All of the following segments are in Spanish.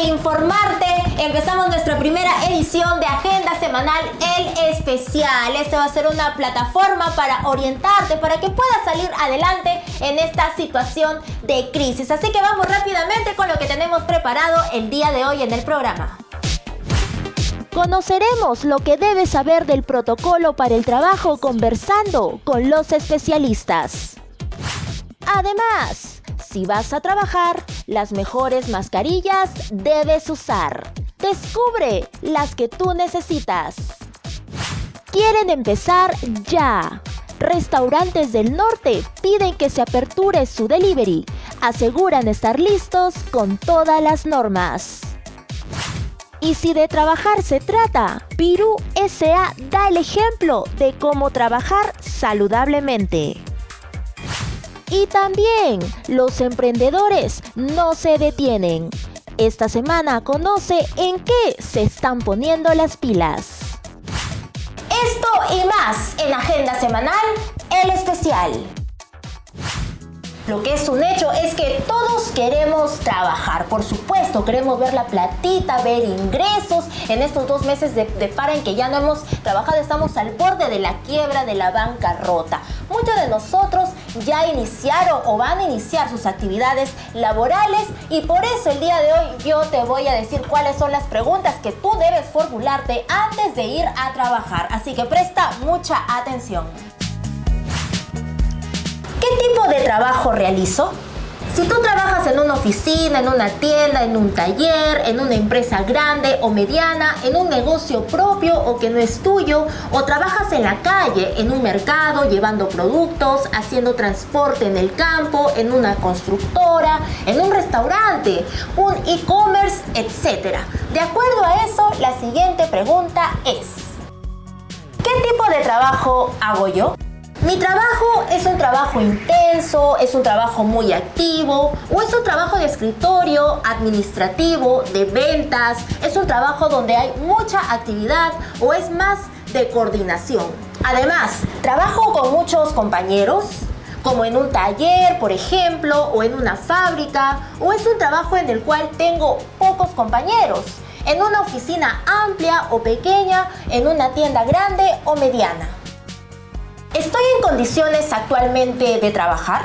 Informarte, empezamos nuestra primera edición de Agenda Semanal El Especial. Este va a ser una plataforma para orientarte, para que puedas salir adelante en esta situación de crisis. Así que vamos rápidamente con lo que tenemos preparado el día de hoy en el programa. Conoceremos lo que debes saber del protocolo para el trabajo conversando con los especialistas. Además, si vas a trabajar, las mejores mascarillas debes usar. Descubre las que tú necesitas. Quieren empezar ya. Restaurantes del norte piden que se aperture su delivery. Aseguran estar listos con todas las normas. Y si de trabajar se trata, Pirú S.A. da el ejemplo de cómo trabajar saludablemente. Y también, los emprendedores no se detienen. Esta semana conoce en qué se están poniendo las pilas. Esto y más en Agenda Semanal El Especial. Lo que es un hecho es que todos queremos trabajar, por supuesto, queremos ver la platita, ver ingresos. En estos 2 meses de paro en que ya no hemos trabajado, estamos al borde de la quiebra, de la bancarrota. Muchos de nosotros ya iniciaron o van a iniciar sus actividades laborales y por eso el día de hoy yo te voy a decir cuáles son las preguntas que tú debes formularte antes de ir a trabajar. Así que presta mucha atención. ¿Qué tipo de trabajo realizo? Si tú trabajas en una oficina, en una tienda, en un taller, en una empresa grande o mediana, en un negocio propio o que no es tuyo, o trabajas en la calle, en un mercado, llevando productos, haciendo transporte en el campo, en una constructora, en un restaurante, un e-commerce, etc. De acuerdo a eso, la siguiente pregunta es: ¿qué tipo de trabajo hago yo? Mi trabajo es un trabajo intenso, es un trabajo muy activo, o es un trabajo de escritorio, administrativo, de ventas, es un trabajo donde hay mucha actividad o es más de coordinación. Además, trabajo con muchos compañeros, como en un taller, por ejemplo, o en una fábrica, o es un trabajo en el cual tengo pocos compañeros, en una oficina amplia o pequeña, en una tienda grande o mediana. ¿Estoy en condiciones actualmente de trabajar?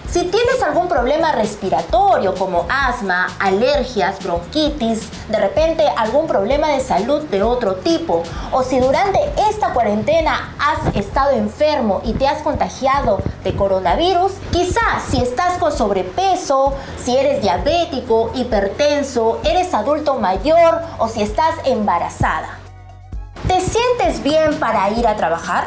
Si tienes algún problema respiratorio como asma, alergias, bronquitis, de repente algún problema de salud de otro tipo, o si durante esta cuarentena has estado enfermo y te has contagiado de coronavirus, quizás si estás con sobrepeso, si eres diabético, hipertenso, eres adulto mayor o si estás embarazada. ¿Te sientes bien para ir a trabajar?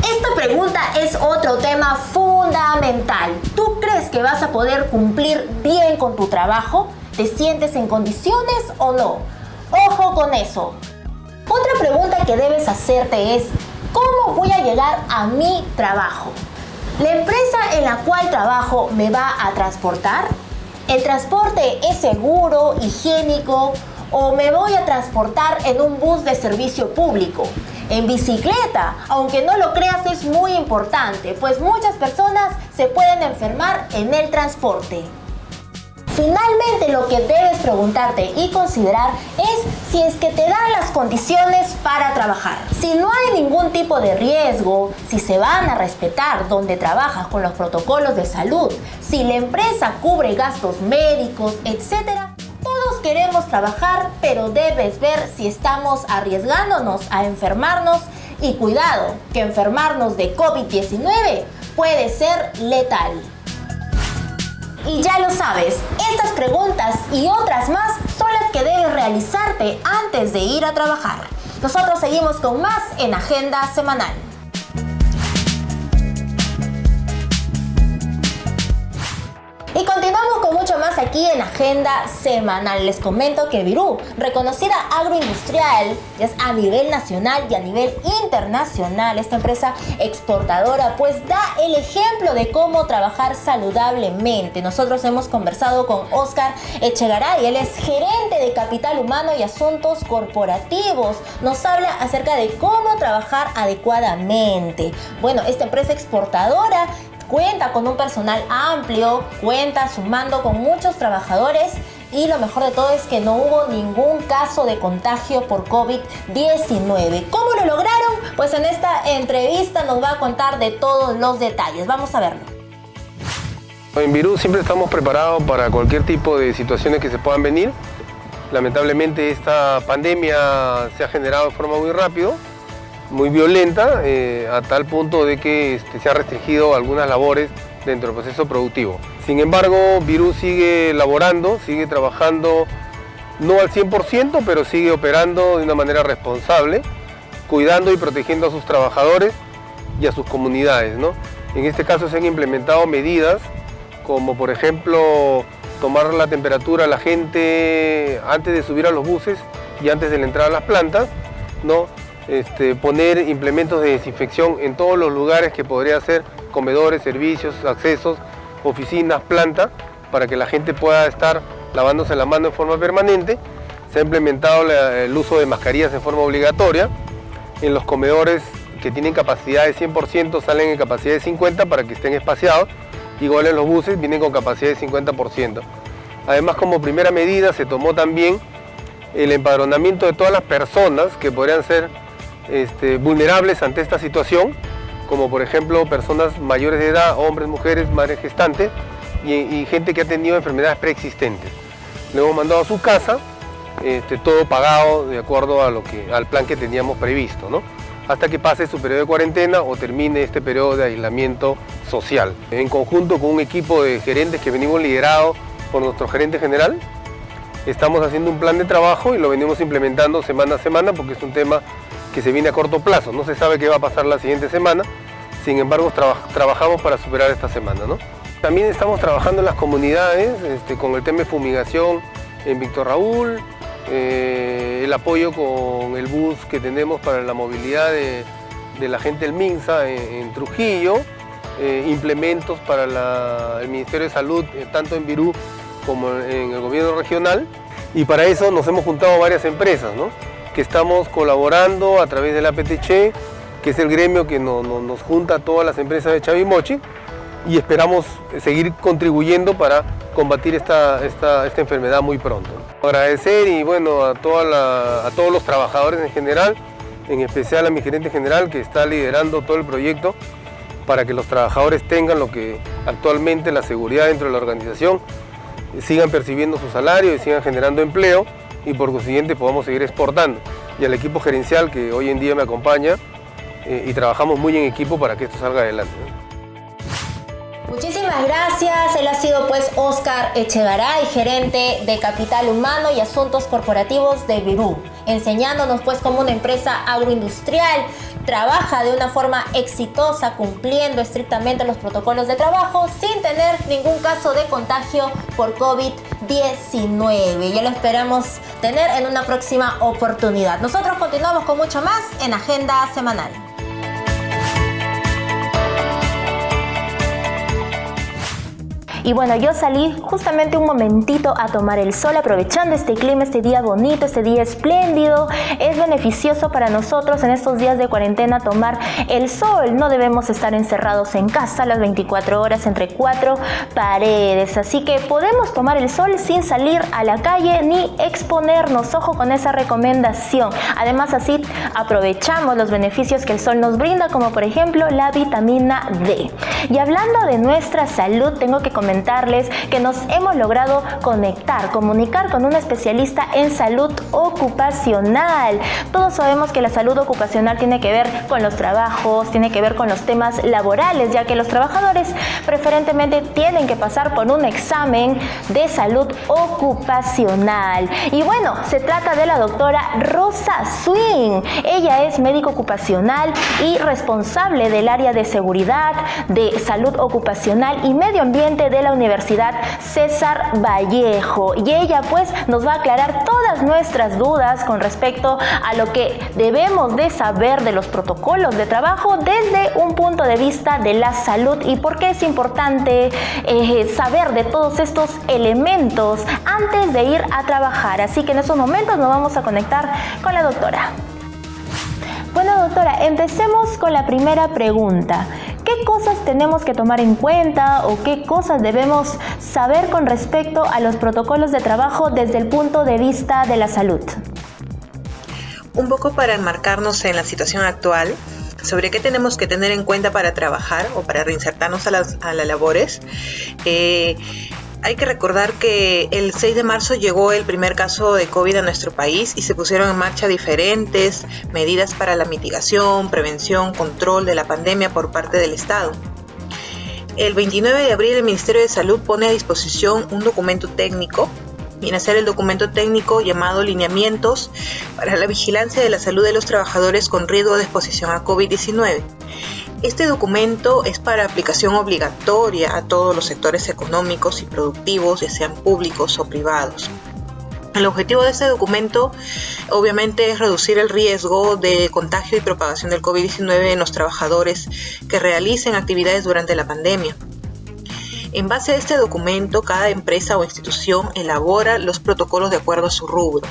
Esta pregunta es otro tema fundamental. ¿Tú crees que vas a poder cumplir bien con tu trabajo? ¿Te sientes en condiciones o no? Ojo con eso. Otra pregunta que debes hacerte es: ¿cómo voy a llegar a mi trabajo? ¿La empresa en la cual trabajo me va a transportar? ¿El transporte es seguro, higiénico? ¿O me voy a transportar en un bus de servicio público? En bicicleta, aunque no lo creas, es muy importante, pues muchas personas se pueden enfermar en el transporte. Finalmente, lo que debes preguntarte y considerar es si es que te dan las condiciones para trabajar. Si no hay ningún tipo de riesgo, si se van a respetar donde trabajas con los protocolos de salud, si la empresa cubre gastos médicos, etc. Todos queremos trabajar, pero debes ver si estamos arriesgándonos a enfermarnos y cuidado, que enfermarnos de COVID-19 puede ser letal. Y ya lo sabes, estas preguntas y otras más son las que debes realizarte antes de ir a trabajar. Nosotros seguimos con más en Agenda Semanal. Y continuamos con mucho más aquí en Agenda Semanal. Les comento que Virú, reconocida agroindustrial, es a nivel nacional y a nivel internacional, esta empresa exportadora, pues da el ejemplo de cómo trabajar saludablemente. Nosotros hemos conversado con Óscar Echegaray, él es gerente de Capital Humano y Asuntos Corporativos. Nos habla acerca de cómo trabajar adecuadamente. Bueno, esta empresa exportadora cuenta con un personal amplio, cuenta sumando con muchos trabajadores y lo mejor de todo es que no hubo ningún caso de contagio por COVID-19. ¿Cómo lo lograron? Pues en esta entrevista nos va a contar de todos los detalles. Vamos a verlo. En Virú siempre estamos preparados para cualquier tipo de situaciones que se puedan venir. Lamentablemente esta pandemia se ha generado de forma muy rápida, muy violenta, a tal punto de que se ha restringido algunas labores dentro del proceso productivo. Sin embargo, Virú sigue laborando, sigue trabajando no al 100%, pero sigue operando de una manera responsable, cuidando y protegiendo a sus trabajadores y a sus comunidades, ¿no? En este caso se han implementado medidas como por ejemplo tomar la temperatura a la gente antes de subir a los buses y antes de la entrada a las plantas, ¿no? Poner implementos de desinfección en todos los lugares que podría ser comedores, servicios, accesos, oficinas, planta, para que la gente pueda estar lavándose la mano en forma permanente. Se ha implementado el uso de mascarillas en forma obligatoria. En los comedores que tienen capacidad de 100% salen en capacidad de 50% para que estén espaciados. Igual en los buses vienen con capacidad de 50%. Además, como primera medida se tomó también el empadronamiento de todas las personas que podrían ser vulnerables ante esta situación, como por ejemplo personas mayores de edad, hombres, mujeres, madres gestantes y gente que ha tenido enfermedades preexistentes. Le hemos mandado a su casa todo pagado de acuerdo a al plan que teníamos previsto, ¿no? Hasta que pase su periodo de cuarentena o termine este periodo de aislamiento social. En conjunto con un equipo de gerentes que venimos liderados por nuestro gerente general, estamos haciendo un plan de trabajo y lo venimos implementando semana a semana porque es un tema que se viene a corto plazo. No se sabe qué va a pasar la siguiente semana, sin embargo trabajamos para superar esta semana, ¿no? También estamos trabajando en las comunidades con el tema de fumigación en Víctor Raúl, el apoyo con el bus que tenemos para la movilidad de la gente del MINSA en Trujillo, implementos para el Ministerio de Salud, tanto en Virú como en el gobierno regional, y para eso nos hemos juntado varias empresas, ¿no? Que estamos colaborando a través del APTC, que es el gremio que nos junta a todas las empresas de Chavimochic, y esperamos seguir contribuyendo para combatir esta enfermedad muy pronto. Agradecer y bueno a todos los trabajadores en general, en especial a mi gerente general que está liderando todo el proyecto para que los trabajadores tengan lo que actualmente la seguridad dentro de la organización, sigan percibiendo su salario y sigan generando empleo y por consiguiente podamos seguir exportando. Y al equipo gerencial que hoy en día me acompaña y trabajamos muy en equipo para que esto salga adelante. Muchísimas gracias. Él ha sido pues Óscar Echegaray, gerente de Capital Humano y Asuntos Corporativos de Virú, enseñándonos pues cómo una empresa agroindustrial trabaja de una forma exitosa, cumpliendo estrictamente los protocolos de trabajo sin tener ningún caso de contagio por COVID-19. Ya lo esperamos tener en una próxima oportunidad. Nosotros continuamos con mucho más en Agenda Semanal. Y bueno, yo salí justamente un momentito a tomar el sol, aprovechando este clima, este día bonito, este día espléndido. Es beneficioso para nosotros en estos días de cuarentena tomar el sol. No debemos estar encerrados en casa las 24 horas entre 4 paredes. Así que podemos tomar el sol sin salir a la calle ni exponernos. Ojo con esa recomendación. Además, así aprovechamos los beneficios que el sol nos brinda, como por ejemplo la vitamina D. Y hablando de nuestra salud, tengo que comentarles que nos hemos logrado comunicar con un especialista en salud ocupacional. Todos sabemos que la salud ocupacional tiene que ver con los trabajos, tiene que ver con los temas laborales, ya que los trabajadores preferentemente tienen que pasar por un examen de salud ocupacional. Y bueno, se trata de la doctora Rosa Swing. Ella es médico ocupacional y responsable del área de seguridad, de salud ocupacional y medio ambiente de de la Universidad César Vallejo, y ella pues nos va a aclarar todas nuestras dudas con respecto a lo que debemos de saber de los protocolos de trabajo desde un punto de vista de la salud y por qué es importante saber de todos estos elementos antes de ir a trabajar. Así que en estos momentos nos vamos a conectar con la doctora. Bueno, doctora, empecemos con la primera pregunta. ¿Qué cosas tenemos que tomar en cuenta o qué cosas debemos saber con respecto a los protocolos de trabajo desde el punto de vista de la salud? Un poco para enmarcarnos en la situación actual, sobre qué tenemos que tener en cuenta para trabajar o para reinsertarnos a las labores. Hay que recordar que el 6 de marzo llegó el primer caso de COVID a nuestro país y se pusieron en marcha diferentes medidas para la mitigación, prevención, control de la pandemia por parte del Estado. El 29 de abril el Ministerio de Salud pone a disposición un documento técnico, viene a ser el documento técnico llamado Lineamientos para la vigilancia de la salud de los trabajadores con riesgo de exposición a COVID-19. Este documento es para aplicación obligatoria a todos los sectores económicos y productivos, ya sean públicos o privados. El objetivo de este documento obviamente es reducir el riesgo de contagio y propagación del COVID-19 en los trabajadores que realicen actividades durante la pandemia. En base a este documento, cada empresa o institución elabora los protocolos de acuerdo a su rubro.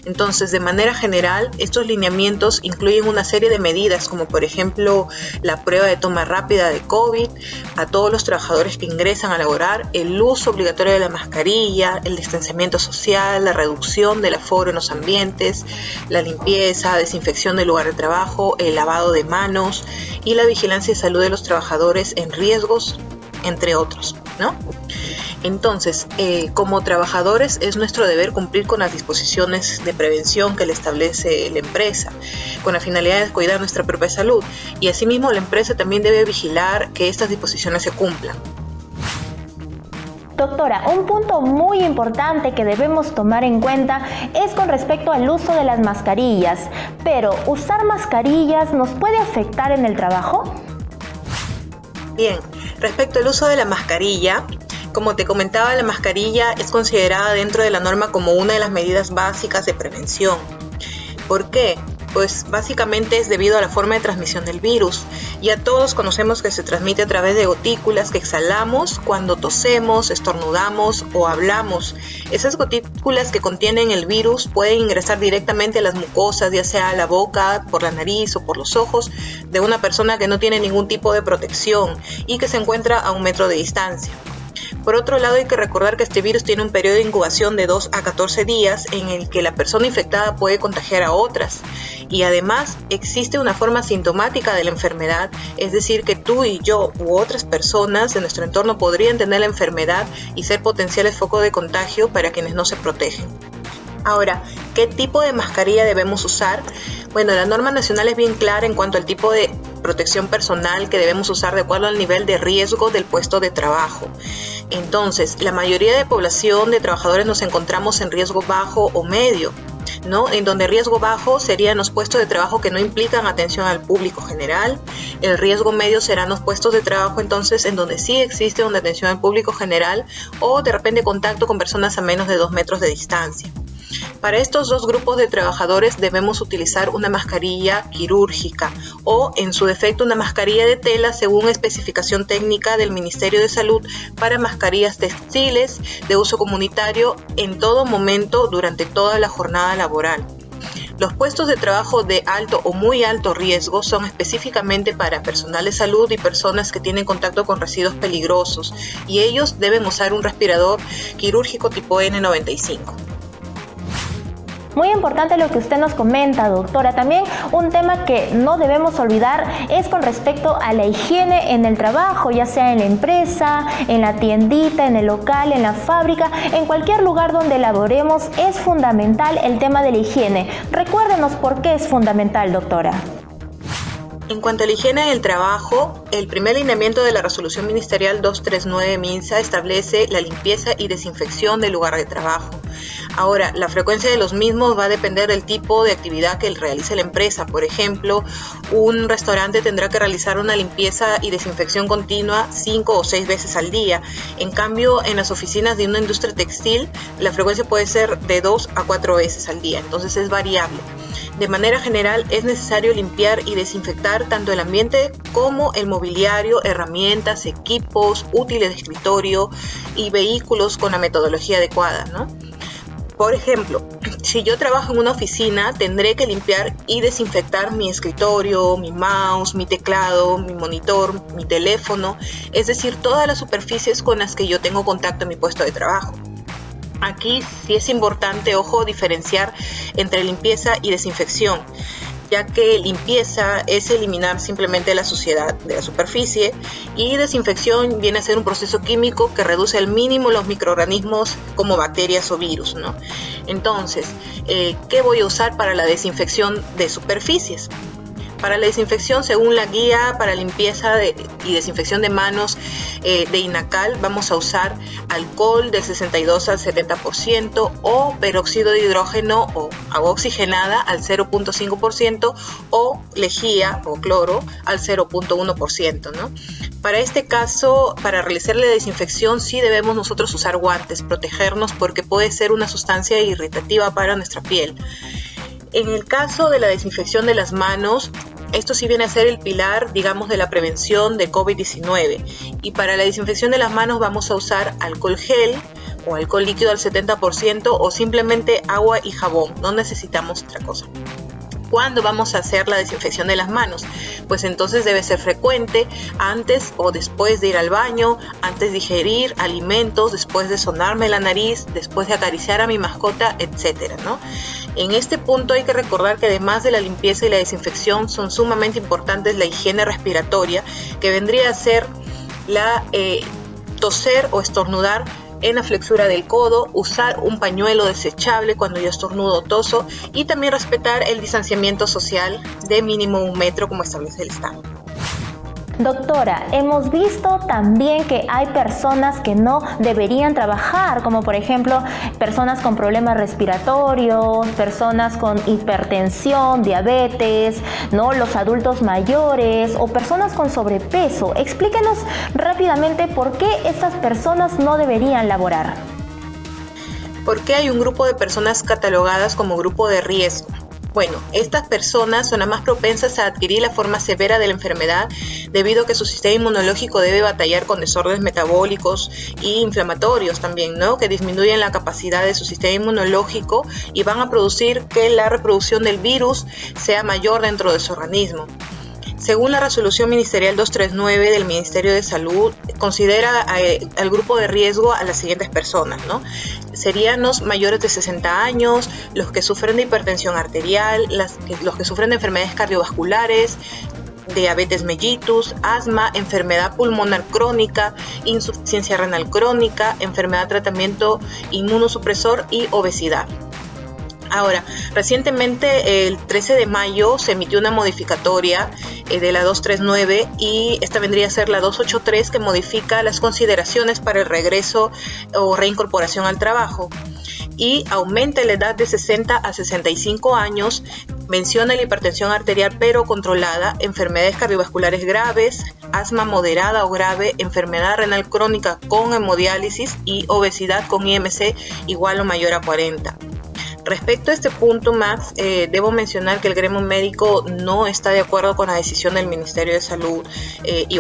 Entonces, de manera general, estos lineamientos incluyen una serie de medidas, como por ejemplo la prueba de toma rápida de COVID a todos los trabajadores que ingresan a laborar, el uso obligatorio de la mascarilla, el distanciamiento social, la reducción del aforo en los ambientes, la limpieza, desinfección del lugar de trabajo, el lavado de manos y la vigilancia de salud de los trabajadores en riesgos, entre otros, ¿no? Entonces, como trabajadores es nuestro deber cumplir con las disposiciones de prevención que le establece la empresa, con la finalidad de cuidar nuestra propia salud, y asimismo la empresa también debe vigilar que estas disposiciones se cumplan. Doctora, un punto muy importante que debemos tomar en cuenta es con respecto al uso de las mascarillas, pero ¿usar mascarillas nos puede afectar en el trabajo? Bien, respecto al uso de la mascarilla, como te comentaba, la mascarilla es considerada dentro de la norma como una de las medidas básicas de prevención. ¿Por qué? Pues básicamente es debido a la forma de transmisión del virus. Ya todos conocemos que se transmite a través de gotículas que exhalamos cuando tosemos, estornudamos o hablamos. Esas gotículas que contienen el virus pueden ingresar directamente a las mucosas, ya sea a la boca, por la nariz o por los ojos, de una persona que no tiene ningún tipo de protección y que se encuentra a 1 metro de distancia. Por otro lado, hay que recordar que este virus tiene un periodo de incubación de 2 a 14 días en el que la persona infectada puede contagiar a otras. Y además existe una forma sintomática de la enfermedad, es decir, que tú y yo u otras personas de nuestro entorno podrían tener la enfermedad y ser potenciales focos de contagio para quienes no se protegen. Ahora, ¿qué tipo de mascarilla debemos usar? Bueno, la norma nacional es bien clara en cuanto al tipo de protección personal que debemos usar de acuerdo al nivel de riesgo del puesto de trabajo. Entonces, la mayoría de población de trabajadores nos encontramos en riesgo bajo o medio, ¿no? En donde riesgo bajo serían los puestos de trabajo que no implican atención al público general. El riesgo medio serán los puestos de trabajo entonces en donde sí existe una atención al público general o de repente contacto con personas a menos de 2 metros de distancia. Para estos dos grupos de trabajadores debemos utilizar una mascarilla quirúrgica o, en su defecto, una mascarilla de tela según especificación técnica del Ministerio de Salud para mascarillas textiles de uso comunitario en todo momento durante toda la jornada laboral. Los puestos de trabajo de alto o muy alto riesgo son específicamente para personal de salud y personas que tienen contacto con residuos peligrosos, y ellos deben usar un respirador quirúrgico tipo N95. Muy importante lo que usted nos comenta, doctora. También un tema que no debemos olvidar es con respecto a la higiene en el trabajo, ya sea en la empresa, en la tiendita, en el local, en la fábrica, en cualquier lugar donde laboremos. Es fundamental el tema de la higiene. Recuérdenos por qué es fundamental, doctora. En cuanto a la higiene del trabajo, el primer lineamiento de la Resolución Ministerial 239 MINSA establece la limpieza y desinfección del lugar de trabajo. Ahora, la frecuencia de los mismos va a depender del tipo de actividad que realice la empresa. Por ejemplo, un restaurante tendrá que realizar una limpieza y desinfección continua 5 o 6 veces al día. En cambio, en las oficinas de una industria textil, la frecuencia puede ser de 2 a 4 veces al día. Entonces es variable. De manera general, es necesario limpiar y desinfectar tanto el ambiente como el mobiliario, herramientas, equipos, útiles de escritorio y vehículos con la metodología adecuada, ¿no? Por ejemplo, si yo trabajo en una oficina, tendré que limpiar y desinfectar mi escritorio, mi mouse, mi teclado, mi monitor, mi teléfono, es decir, todas las superficies con las que yo tengo contacto en mi puesto de trabajo. Aquí sí es importante, ojo, diferenciar entre limpieza y desinfección, ya que limpieza es eliminar simplemente la suciedad de la superficie y desinfección viene a ser un proceso químico que reduce al mínimo los microorganismos como bacterias o virus, ¿no? Entonces, ¿qué voy a usar para la desinfección de superficies? Para la desinfección, según la guía para limpieza y desinfección de manos de INACAL, vamos a usar alcohol del 62 al 70% o peróxido de hidrógeno o agua oxigenada al 0.5% o lejía o cloro al 0.1%, ¿no? Para este caso, para realizar la desinfección, sí debemos nosotros usar guantes, protegernos porque puede ser una sustancia irritativa para nuestra piel. En el caso de la desinfección de las manos, esto sí viene a ser el pilar, digamos, de la prevención de COVID-19. Y para la desinfección de las manos vamos a usar alcohol gel o alcohol líquido al 70% o simplemente agua y jabón. No necesitamos otra cosa. ¿Cuándo vamos a hacer la desinfección de las manos? Pues entonces debe ser frecuente, antes o después de ir al baño, antes de digerir alimentos, después de sonarme la nariz, después de acariciar a mi mascota, etcétera, ¿no? En este punto hay que recordar que además de la limpieza y la desinfección son sumamente importantes la higiene respiratoria, que vendría a ser la toser o estornudar en la flexura del codo, usar un pañuelo desechable cuando yo estornudo o toso y también respetar el distanciamiento social de mínimo 1 metro como establece el Estado. Doctora, hemos visto también que hay personas que no deberían trabajar, como por ejemplo personas con problemas respiratorios, personas con hipertensión, diabetes, ¿no? Los adultos mayores o personas con sobrepeso. Explíquenos rápidamente por qué estas personas no deberían laborar. ¿Por qué hay un grupo de personas catalogadas como grupo de riesgo? Bueno, estas personas son las más propensas a adquirir la forma severa de la enfermedad debido a que su sistema inmunológico debe batallar con desórdenes metabólicos e inflamatorios también, ¿no? Que disminuyen la capacidad de su sistema inmunológico y van a producir que la reproducción del virus sea mayor dentro de su organismo. Según la resolución ministerial 239 del Ministerio de Salud, considera al grupo de riesgo a las siguientes personas, ¿no? Serían los mayores de 60 años, los que sufren de hipertensión arterial, los que sufren de enfermedades cardiovasculares, diabetes mellitus, asma, enfermedad pulmonar crónica, insuficiencia renal crónica, enfermedad de tratamiento inmunosupresor y obesidad. Ahora, recientemente el 13 de mayo se emitió una modificatoria de la 239 y esta vendría a ser la 283 que modifica las consideraciones para el regreso o reincorporación al trabajo y aumenta la edad de 60 a 65 años, menciona la hipertensión arterial pero controlada, enfermedades cardiovasculares graves, asma moderada o grave, enfermedad renal crónica con hemodiálisis y obesidad con IMC igual o mayor a 40. Respecto a este punto, Max, debo mencionar que el gremio médico no está de acuerdo con la decisión del Ministerio de Salud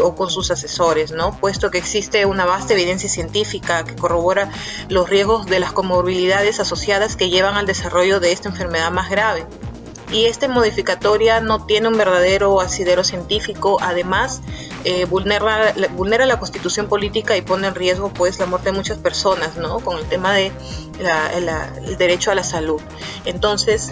o con sus asesores, ¿no? Puesto que existe una vasta evidencia científica que corrobora los riesgos de las comorbilidades asociadas que llevan al desarrollo de esta enfermedad más grave. Y esta modificatoria no tiene un verdadero asidero científico, además vulnera la Constitución política y pone en riesgo pues la muerte de muchas personas, ¿no? Con el tema de el derecho a la salud. Entonces,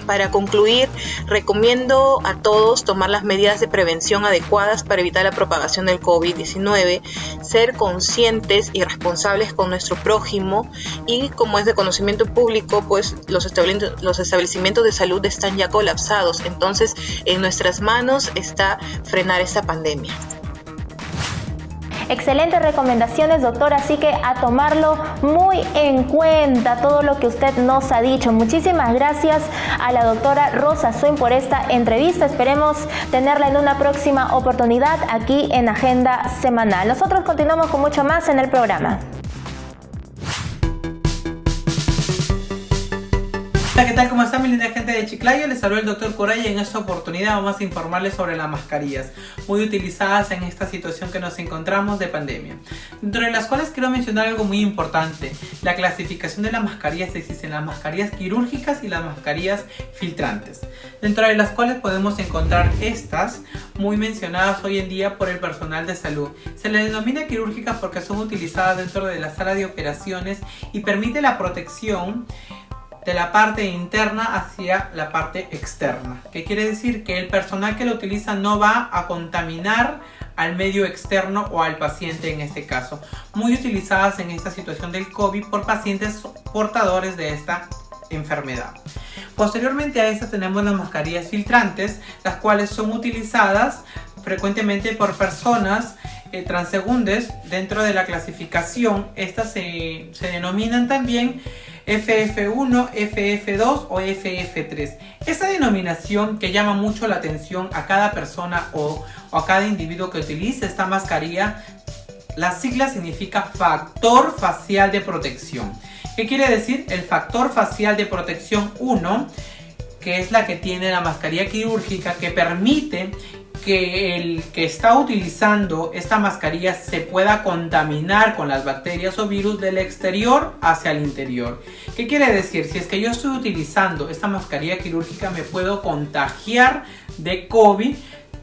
para concluir, recomiendo a todos tomar las medidas de prevención adecuadas para evitar la propagación del COVID-19, ser conscientes y responsables con nuestro prójimo y, como es de conocimiento público, pues los establecimientos de salud están ya colapsados. Entonces, en nuestras manos está frenar esta pandemia. Excelentes recomendaciones, doctora, así que a tomarlo muy en cuenta todo lo que usted nos ha dicho. Muchísimas gracias a la doctora Rosa Swing por esta entrevista. Esperemos tenerla en una próxima oportunidad aquí en Agenda Semanal. Nosotros continuamos con mucho más en el programa. Hola, ¿qué tal? ¿Cómo está mi linda gente de Chiclayo? Les saluda el doctor Correa y en esta oportunidad vamos a informarles sobre las mascarillas muy utilizadas en esta situación que nos encontramos de pandemia. Dentro de las cuales quiero mencionar algo muy importante: la clasificación de las mascarillas. Existen las mascarillas quirúrgicas y las mascarillas filtrantes, dentro de las cuales podemos encontrar estas muy mencionadas hoy en día por el personal de salud. Se les denomina quirúrgicas porque son utilizadas dentro de la sala de operaciones y permite la protección de la parte interna hacia la parte externa. ¿Qué quiere decir? Que el personal que lo utiliza no va a contaminar al medio externo o al paciente en este caso. Muy utilizadas en esta situación del COVID por pacientes portadores de esta enfermedad. Posteriormente a esta tenemos las mascarillas filtrantes, las cuales son utilizadas frecuentemente por personas transeúntes. Dentro de la clasificación, estas se denominan también FF1, FF2 o FF3. Esta denominación que llama mucho la atención a cada persona o a cada individuo que utilice esta mascarilla, la sigla significa factor facial de protección. ¿Qué quiere decir? El factor facial de protección 1, que es la que tiene la mascarilla quirúrgica, que permite que el que está utilizando esta mascarilla se pueda contaminar con las bacterias o virus del exterior hacia el interior. ¿Qué quiere decir? Si es que yo estoy utilizando esta mascarilla quirúrgica, me puedo contagiar de COVID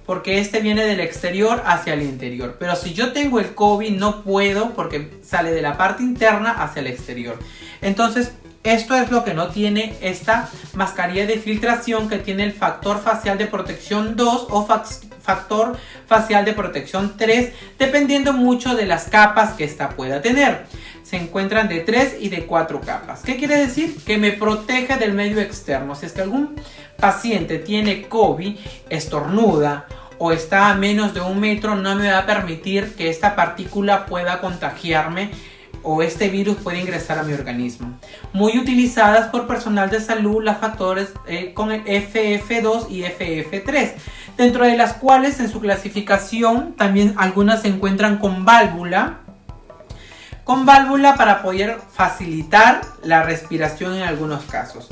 porque este viene del exterior hacia el interior. Pero si yo tengo el COVID, no puedo porque sale de la parte interna hacia el exterior. Entonces, esto es lo que no tiene esta mascarilla de filtración, que tiene el factor facial de protección 2 o factor facial de protección 3, dependiendo mucho de las capas que esta pueda tener. Se encuentran de 3 y de 4 capas. ¿Qué quiere decir? Que me protege del medio externo. Si es que algún paciente tiene COVID, estornuda o está a menos de 1 metro, no me va a permitir que esta partícula pueda contagiarme o este virus puede ingresar a mi organismo. Muy utilizadas por personal de salud las factores con el FF2 y FF3, dentro de las cuales en su clasificación también algunas se encuentran con válvula para poder facilitar la respiración en algunos casos.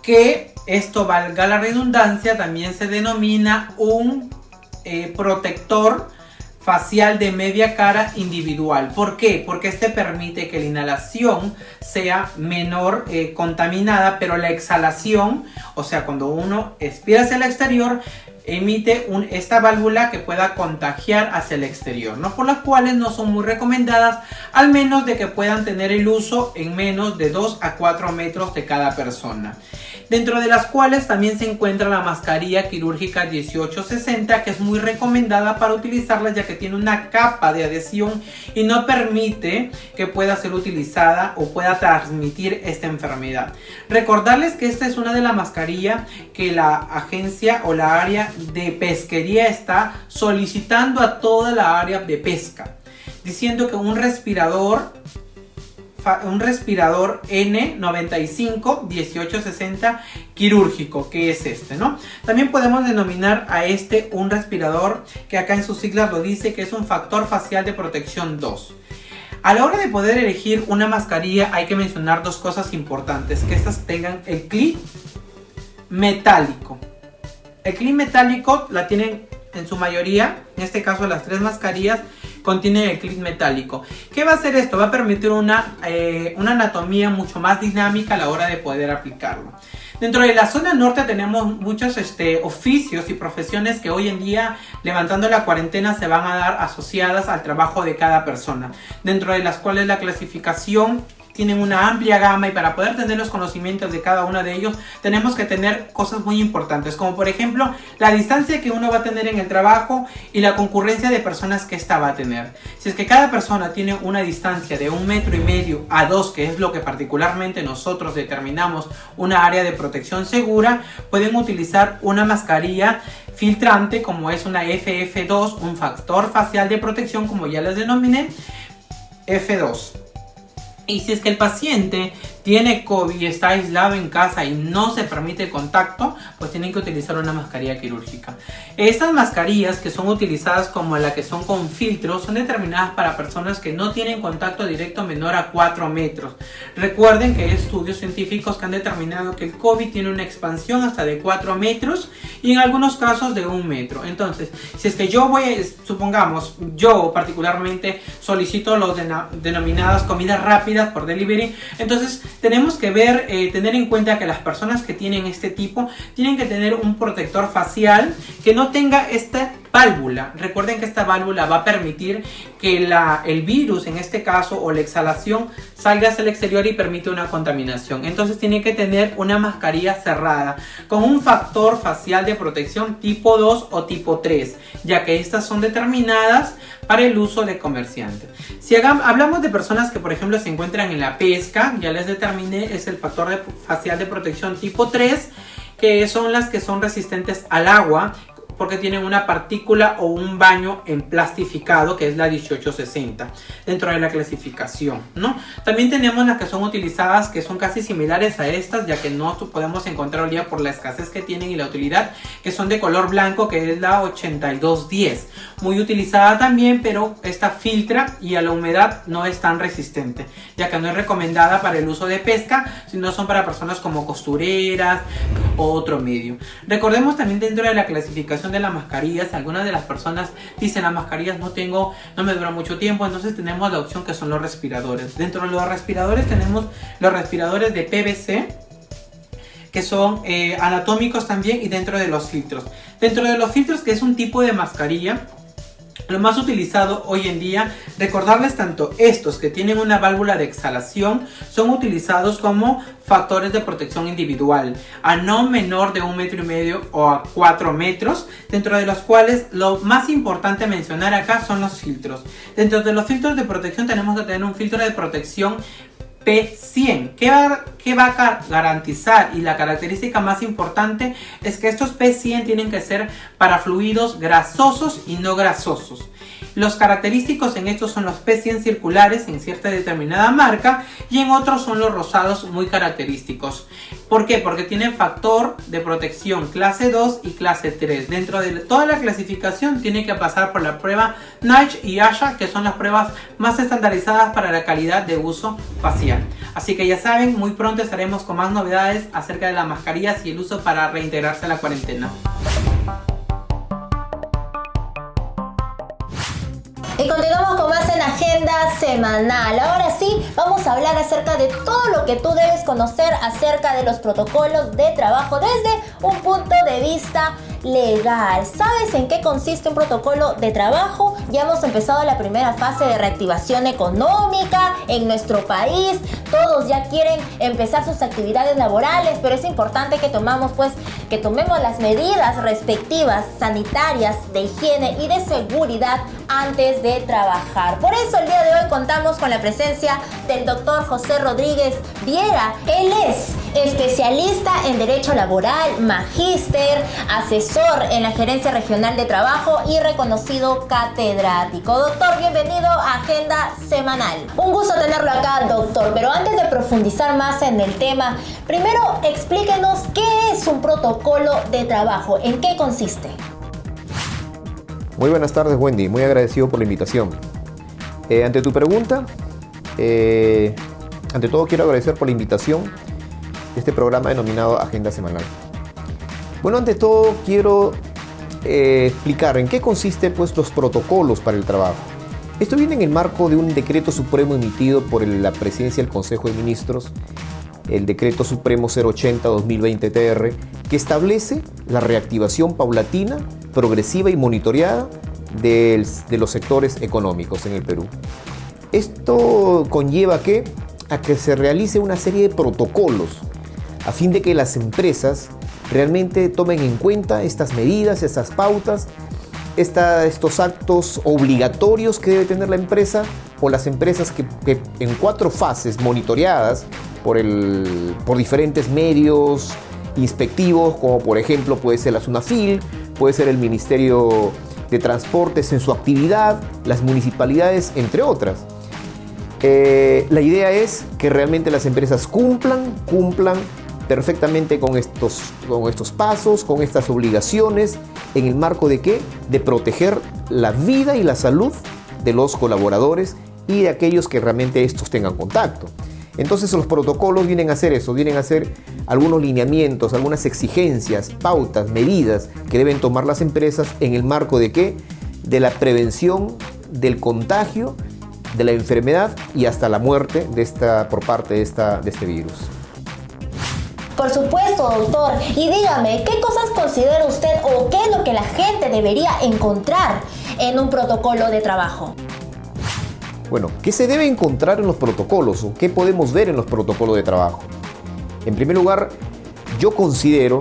Que esto, valga la redundancia, también se denomina un protector facial de media cara individual. ¿Por qué? Porque este permite que la inhalación sea menor contaminada, pero la exhalación, o sea, cuando uno expira hacia el exterior, emite esta válvula que pueda contagiar hacia el exterior, ¿no? Por las cuales no son muy recomendadas, al menos de que puedan tener el uso en menos de 2 a 4 metros de cada persona. Dentro de las cuales también se encuentra la mascarilla quirúrgica 1860, que es muy recomendada para utilizarla, ya que tiene una capa de adhesión y no permite que pueda ser utilizada o pueda transmitir esta enfermedad. Recordarles que esta es una de las mascarillas que la agencia o la área de pesquería está solicitando a toda la área de pesca, diciendo que un respirador N95 1860 quirúrgico, que es este, ¿no? También podemos denominar a este un respirador que acá en sus siglas lo dice, que es un factor facial de protección 2. A la hora de poder elegir una mascarilla hay que mencionar dos cosas importantes: que estas tengan el clip metálico. El clip metálico la tienen en su mayoría, en este caso las 3 mascarillas contienen el clip metálico. ¿Qué va a hacer esto? Va a permitir una anatomía mucho más dinámica a la hora de poder aplicarlo. Dentro de la zona norte tenemos muchos oficios y profesiones que hoy en día, levantando la cuarentena, se van a dar asociadas al trabajo de cada persona, dentro de las cuales la clasificación tienen una amplia gama, y para poder tener los conocimientos de cada uno de ellos tenemos que tener cosas muy importantes, como por ejemplo la distancia que uno va a tener en el trabajo y la concurrencia de personas que ésta va a tener. Si es que cada persona tiene una distancia de 1,5 metros a 2, que es lo que particularmente nosotros determinamos una área de protección segura, pueden utilizar una mascarilla filtrante como es una FF2, un factor facial de protección, como ya les denominé, F2. Y si es que el paciente tiene COVID y está aislado en casa y no se permite el contacto, pues tienen que utilizar una mascarilla quirúrgica. Estas mascarillas, que son utilizadas como la que son con filtro, son determinadas para personas que no tienen contacto directo menor a 4 metros. Recuerden que hay estudios científicos que han determinado que el COVID tiene una expansión hasta de 4 metros y en algunos casos de 1 metro. Entonces, si es que supongamos, yo particularmente solicito los denominadas comidas rápidas por delivery, entonces tenemos que tener en cuenta que las personas que tienen este tipo tienen que tener un protector facial que no tenga esta válvula. Recuerden que esta válvula va a permitir que el virus, en este caso, o la exhalación, salga hacia el exterior y permite una contaminación. Entonces tiene que tener una mascarilla cerrada con un factor facial de protección tipo 2 o tipo 3, ya que estas son determinadas para el uso de comerciantes. Si hablamos de personas que por ejemplo se encuentran en la pesca, ya les determiné, es el factor facial de protección tipo 3, que son las que son resistentes al agua, porque tienen una partícula o un baño en plastificado, que es la 1860 dentro de la clasificación, ¿no? También tenemos las que son utilizadas, que son casi similares a estas, ya que no podemos encontrar hoy día por la escasez que tienen y la utilidad, que son de color blanco, que es la 8210, muy utilizada también, pero esta filtra y a la humedad no es tan resistente, ya que no es recomendada para el uso de pesca, sino son para personas como costureras o otro medio. Recordemos también, dentro de la clasificación de las mascarillas, algunas de las personas dicen: las mascarillas no me duran mucho tiempo. Entonces tenemos la opción que son los respiradores. Dentro de los respiradores tenemos los respiradores de PVC, que son anatómicos también, y dentro de los filtros, que es un tipo de mascarilla, lo más utilizado hoy en día. Recordarles, tanto estos que tienen una válvula de exhalación son utilizados como factores de protección individual a no menor de 1,5 metros o a 4 metros, dentro de los cuales lo más importante mencionar acá son los filtros. Dentro de los filtros de protección tenemos que tener un filtro de protección P100. ¿Qué va a garantizar? Y la característica más importante es que estos P100 tienen que ser para fluidos grasosos y no grasosos. Los característicos en estos son los P100 circulares en cierta determinada marca, y en otros son los rosados, muy característicos. ¿Por qué? Porque tienen factor de protección clase 2 y clase 3. Dentro de toda la clasificación tiene que pasar por la prueba NICE y ASHA, que son las pruebas más estandarizadas para la calidad de uso facial. Así que ya saben, muy pronto estaremos con más novedades acerca de las mascarillas y el uso para reintegrarse a la cuarentena. Y continuamos con más en Agenda Semanal. Ahora sí, vamos a hablar acerca de todo lo que tú debes conocer acerca de los protocolos de trabajo desde un punto de vista legal. ¿Sabes en qué consiste un protocolo de trabajo? Ya hemos empezado la primera fase de reactivación económica en nuestro país. Todos ya quieren empezar sus actividades laborales, pero es importante que tomemos las medidas respectivas sanitarias, de higiene y de seguridad antes de trabajar. Por eso el día de hoy contamos con la presencia del doctor José Rodríguez Viera. Él es especialista en Derecho Laboral, magíster, asesor en la Gerencia Regional de Trabajo y reconocido catedrático. Doctor, bienvenido a Agenda Semanal. Un gusto tenerlo acá, doctor, pero antes de profundizar más en el tema, primero explíquenos qué es un protocolo de trabajo, en qué consiste. Muy buenas tardes, Wendy. Muy agradecido por la invitación. Ante tu pregunta, ante todo quiero agradecer por la invitación de este programa denominado Agenda Semanal. Bueno, ante todo quiero explicar en qué consiste los protocolos para el trabajo. Esto viene en el marco de un decreto supremo emitido por la Presidencia del Consejo de Ministros, el Decreto Supremo 080-2020-TR, que establece la reactivación paulatina, progresiva y monitoreada de los sectores económicos en el Perú. Esto conlleva que a que se realice una serie de protocolos a fin de que las empresas realmente tomen en cuenta estas medidas, estas pautas, estos actos obligatorios que debe tener la empresa o las empresas que en 4 fases monitoreadas por diferentes medios inspectivos, como por ejemplo puede ser la SUNAFIL, puede ser el Ministerio de Transportes en su actividad, las municipalidades, entre otras. La idea es que realmente las empresas cumplan perfectamente con estos pasos, con estas obligaciones, en el marco de ¿qué? De proteger la vida y la salud de los colaboradores y de aquellos que realmente estos tengan contacto. Entonces los protocolos vienen a hacer eso, vienen a ser algunos lineamientos, algunas exigencias, pautas, medidas que deben tomar las empresas en el marco de ¿qué? De la prevención del contagio, de la enfermedad y hasta la muerte por parte de este virus. Por supuesto, doctor. Y dígame, ¿qué cosas considera usted o qué es lo que la gente debería encontrar en un protocolo de trabajo? Bueno, ¿qué se debe encontrar en los protocolos o qué podemos ver en los protocolos de trabajo? En primer lugar, yo considero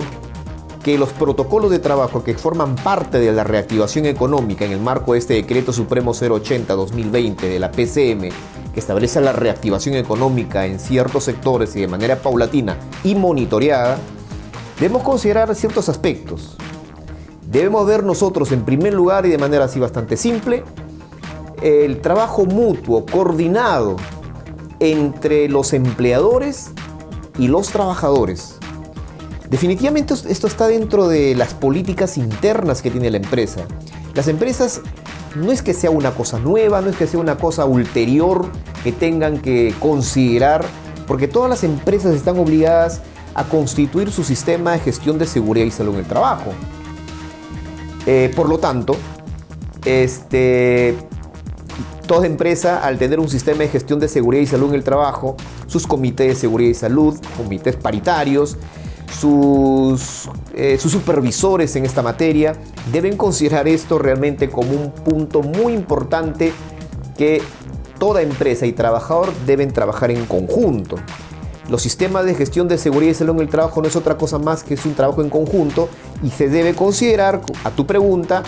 que los protocolos de trabajo que forman parte de la reactivación económica en el marco de este Decreto Supremo 080-2020 de la PCM, que establece la reactivación económica en ciertos sectores y de manera paulatina y monitoreada, debemos considerar ciertos aspectos. Debemos ver nosotros, en primer lugar y de manera así bastante simple, el trabajo mutuo, coordinado entre los empleadores y los trabajadores. Definitivamente esto está dentro de las políticas internas que tiene la empresa. Las empresas no es que sea una cosa nueva, no es que sea una cosa ulterior que tengan que considerar, porque todas las empresas están obligadas a constituir su sistema de gestión de seguridad y salud en el trabajo. Por lo tanto, toda empresa, al tener un sistema de gestión de seguridad y salud en el trabajo, sus comités de seguridad y salud, comités paritarios, sus supervisores en esta materia, deben considerar esto realmente como un punto muy importante que toda empresa y trabajador deben trabajar en conjunto. Los sistemas de gestión de seguridad y salud en el trabajo no es otra cosa más que es un trabajo en conjunto y se debe considerar, a tu pregunta,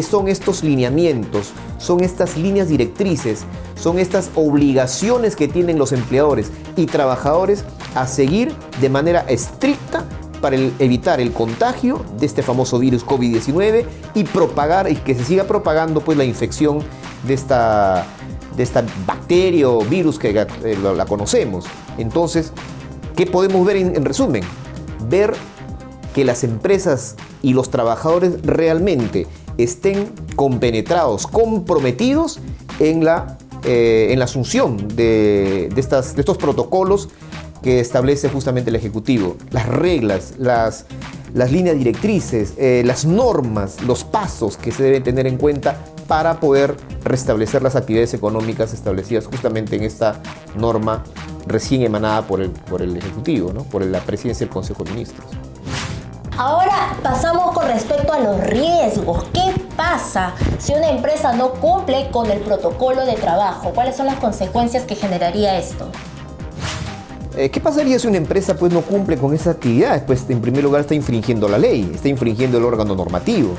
son estos lineamientos, son estas líneas directrices, son estas obligaciones que tienen los empleadores y trabajadores a seguir de manera estricta para evitar el contagio de este famoso virus COVID-19 y que se siga propagando pues la infección de esta bacteria o virus que la conocemos. Entonces, ¿qué podemos ver en resumen? Ver que las empresas y los trabajadores realmente estén compenetrados, comprometidos en la asunción de estos protocolos que establece justamente el Ejecutivo. Las reglas, las líneas directrices, las normas, los pasos que se deben tener en cuenta para poder restablecer las actividades económicas establecidas justamente en esta norma recién emanada por el Ejecutivo, ¿no? Por la Presidencia del Consejo de Ministros. Ahora pasamos con respecto a los riesgos. ¿Qué pasa si una empresa no cumple con el protocolo de trabajo? ¿Cuáles son las consecuencias que generaría esto? ¿Qué pasaría si una empresa pues, no cumple con esas actividades? Pues en primer lugar está infringiendo la ley, está infringiendo el órgano normativo.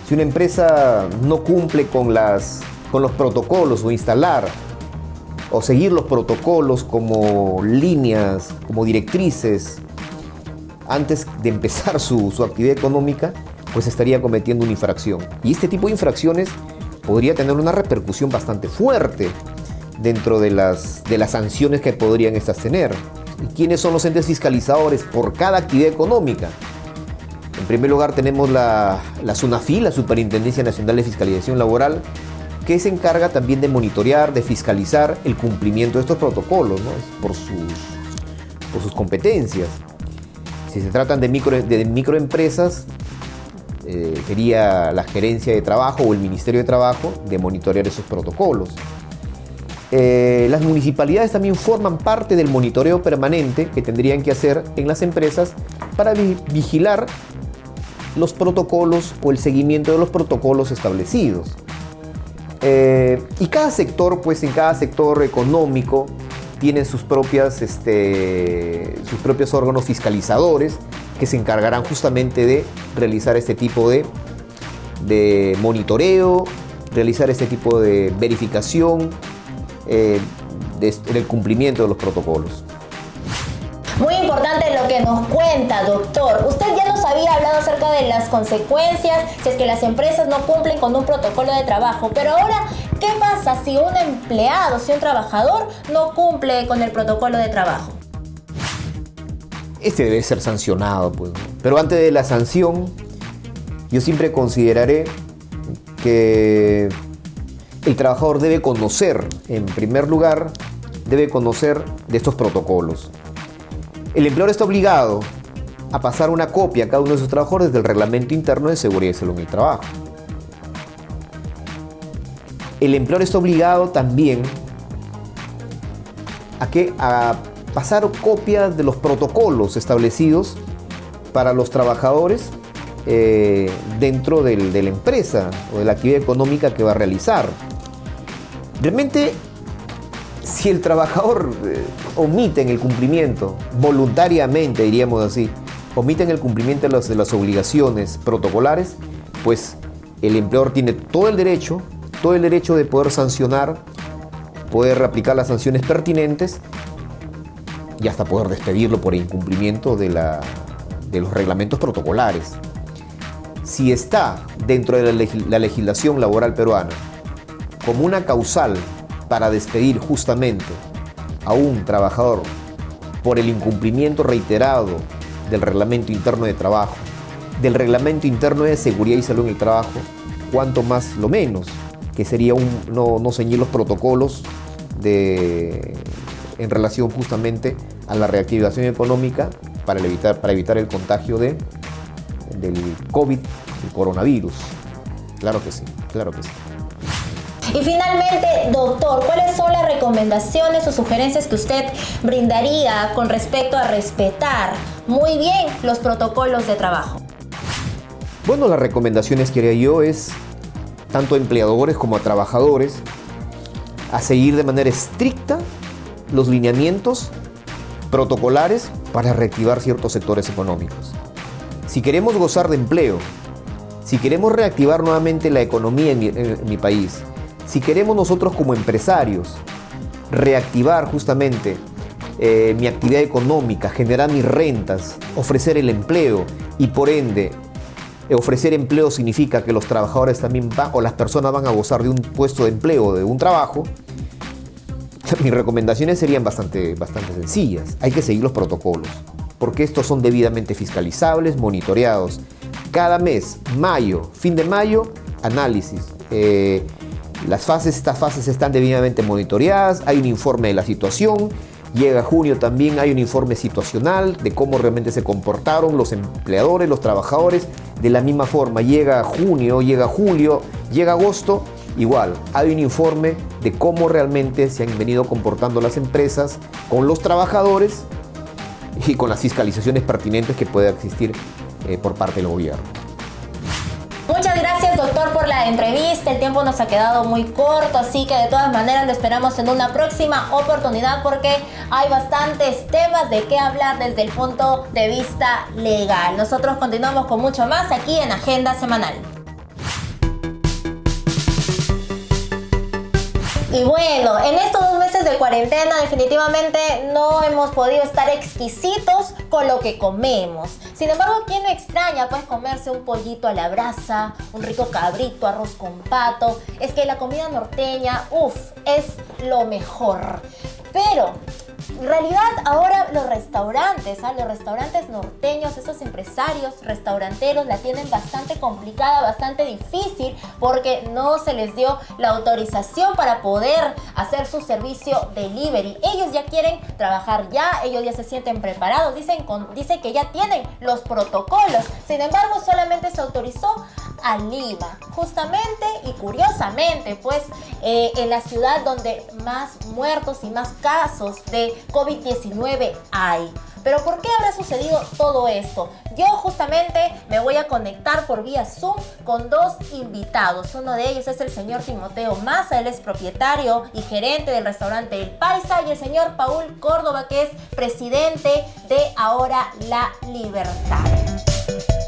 Si una empresa no cumple con los protocolos o instalar o seguir los protocolos como líneas, como directrices, antes de empezar su actividad económica, pues estaría cometiendo una infracción. Y este tipo de infracciones podría tener una repercusión bastante fuerte dentro de las sanciones que podrían estas tener. ¿Y quiénes son los entes fiscalizadores por cada actividad económica? En primer lugar tenemos la SUNAFIL, la Superintendencia Nacional de Fiscalización Laboral, que se encarga también de monitorear, de fiscalizar el cumplimiento de estos protocolos, ¿no? por sus competencias. Si se tratan de microempresas, sería la Gerencia de Trabajo o el Ministerio de Trabajo de monitorear esos protocolos. Las municipalidades también forman parte del monitoreo permanente que tendrían que hacer en las empresas para vigilar los protocolos o el seguimiento de los protocolos establecidos. Y cada sector, pues en cada sector económico, tienen sus propios órganos fiscalizadores que se encargarán justamente de realizar este tipo de monitoreo, realizar este tipo de verificación del cumplimiento de los protocolos. Muy importante lo que nos cuenta, doctor. Usted ya nos había hablado acerca de las consecuencias si es que las empresas no cumplen con un protocolo de trabajo. Pero ahora, ¿qué pasa si un empleado, si un trabajador no cumple con el protocolo de trabajo? Este debe ser sancionado, pues, ¿no? Pero antes de la sanción, yo siempre consideraré que el trabajador debe conocer, en primer lugar, debe conocer de estos protocolos. El empleador está obligado a pasar una copia a cada uno de sus trabajadores del reglamento interno de seguridad y salud en el trabajo. El empleador está obligado también a pasar copias de los protocolos establecidos para los trabajadores dentro de la empresa o de la actividad económica que va a realizar. Realmente, si el trabajador omite en el cumplimiento, voluntariamente diríamos así, omite en el cumplimiento de las obligaciones protocolares, pues el empleador tiene todo el derecho de poder sancionar, poder aplicar las sanciones pertinentes y hasta poder despedirlo por incumplimiento de los reglamentos protocolares. Si está dentro de la legislación laboral peruana como una causal para despedir justamente a un trabajador por el incumplimiento reiterado del reglamento interno de trabajo, del reglamento interno de seguridad y salud en el trabajo, cuanto más lo menos, que sería no ceñir los protocolos en relación justamente a la reactivación económica para evitar el contagio del COVID, el coronavirus. Claro que sí, claro que sí. Y finalmente, doctor, ¿cuáles son las recomendaciones o sugerencias que usted brindaría con respecto a respetar muy bien los protocolos de trabajo? Bueno, las recomendaciones que haría yo es, tanto a empleadores como a trabajadores, a seguir de manera estricta los lineamientos protocolares para reactivar ciertos sectores económicos. Si queremos gozar de empleo, si queremos reactivar nuevamente la economía en mi país, si queremos nosotros como empresarios reactivar justamente mi actividad económica, generar mis rentas, ofrecer el empleo y por ende ofrecer empleo significa que los trabajadores también las personas van a gozar de un puesto de empleo, de un trabajo, mis recomendaciones serían bastante sencillas. Hay que seguir los protocolos, porque estos son debidamente fiscalizables, monitoreados. Cada mes, fin de mayo, análisis. Estas fases están debidamente monitoreadas, hay un informe de la situación. Llega junio también, hay un informe situacional de cómo realmente se comportaron los empleadores, los trabajadores. De la misma forma, llega junio, llega julio, llega agosto, igual, hay un informe de cómo realmente se han venido comportando las empresas con los trabajadores y con las fiscalizaciones pertinentes que pueda existir por parte del gobierno. Muchas gracias, doctor, por la entrevista. El tiempo nos ha quedado muy corto, así que de todas maneras lo esperamos en una próxima oportunidad porque hay bastantes temas de qué hablar desde el punto de vista legal. Nosotros continuamos con mucho más aquí en Agenda Semanal. Y bueno, en estos 2 meses de cuarentena definitivamente no hemos podido estar exquisitos con lo que comemos. Sin embargo, ¿quién no extraña pues comerse un pollito a la brasa, un rico cabrito, arroz con pato? Es que la comida norteña, es lo mejor. Pero en realidad ahora los restaurantes norteños, esos empresarios restauranteros la tienen bastante complicada, bastante difícil porque no se les dio la autorización para poder hacer su servicio delivery. Ellos ya quieren trabajar ellos ya se sienten preparados, dicen que ya tienen los protocolos. Sin embargo, solamente se autorizó a Lima, justamente y curiosamente, pues en la ciudad donde más muertos y más casos de COVID-19 hay. Pero ¿por qué habrá sucedido todo esto? Yo justamente me voy a conectar por vía Zoom con dos invitados. Uno de ellos es el señor Timoteo Massa, él es propietario y gerente del restaurante El Paisa, y el señor Paul Córdoba, que es presidente de Ahora la Libertad.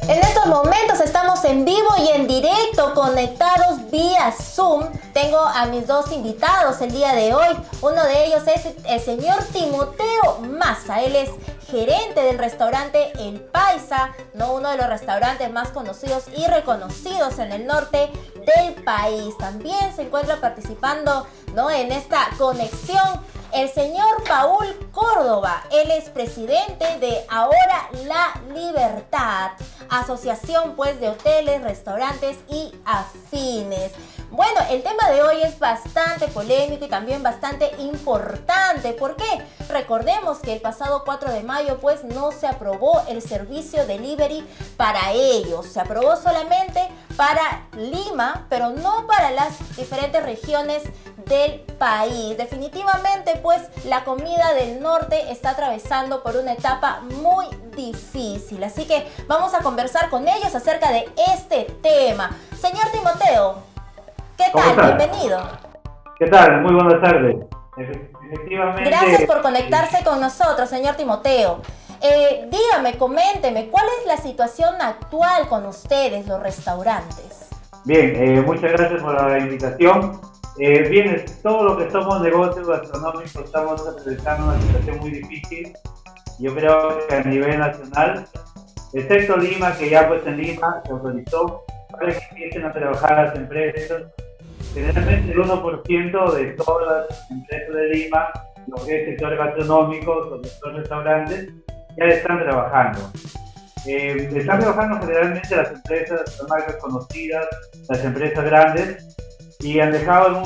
En estos momentos estamos en vivo y en directo, conectados vía Zoom. Tengo a mis dos invitados el día de hoy. Uno de ellos es el señor Timoteo Massa. Él es gerente del restaurante El Paisa, ¿no? Uno de los restaurantes más conocidos y reconocidos en el norte del país. También se encuentra participando, ¿no?, en esta conexión el señor Paul Córdoba. Él es presidente de Ahora la Libertad, asociación pues de hoteles, restaurantes y afines. Bueno, el tema de hoy es bastante polémico y también bastante importante. ¿Por qué? Recordemos que el pasado 4 de mayo pues no se aprobó el servicio delivery para ellos. Se aprobó solamente para Lima, pero no para las diferentes regiones del país. Definitivamente pues la comida del norte está atravesando por una etapa muy difícil. Así que vamos a conversar con ellos acerca de este tema. Señor Timoteo, ¿qué tal? Bienvenido. ¿Qué tal? Muy buenas tardes. Efectivamente. Gracias por conectarse con nosotros, señor Timoteo. Dígame, coménteme, ¿cuál es la situación actual con ustedes, los restaurantes? Bien, muchas gracias por la invitación. Bien, todo lo que somos negocios gastronómicos estamos atravesando una situación muy difícil. Yo creo que a nivel nacional, excepto Lima, que ya pues en Lima se autorizó para que empiecen a trabajar las empresas. Generalmente el 1% de todas las empresas de Lima, lo que es sector gastronómico, los restaurantes, ya están trabajando. Están trabajando generalmente las empresas, las marcas conocidas, las empresas grandes, y han dejado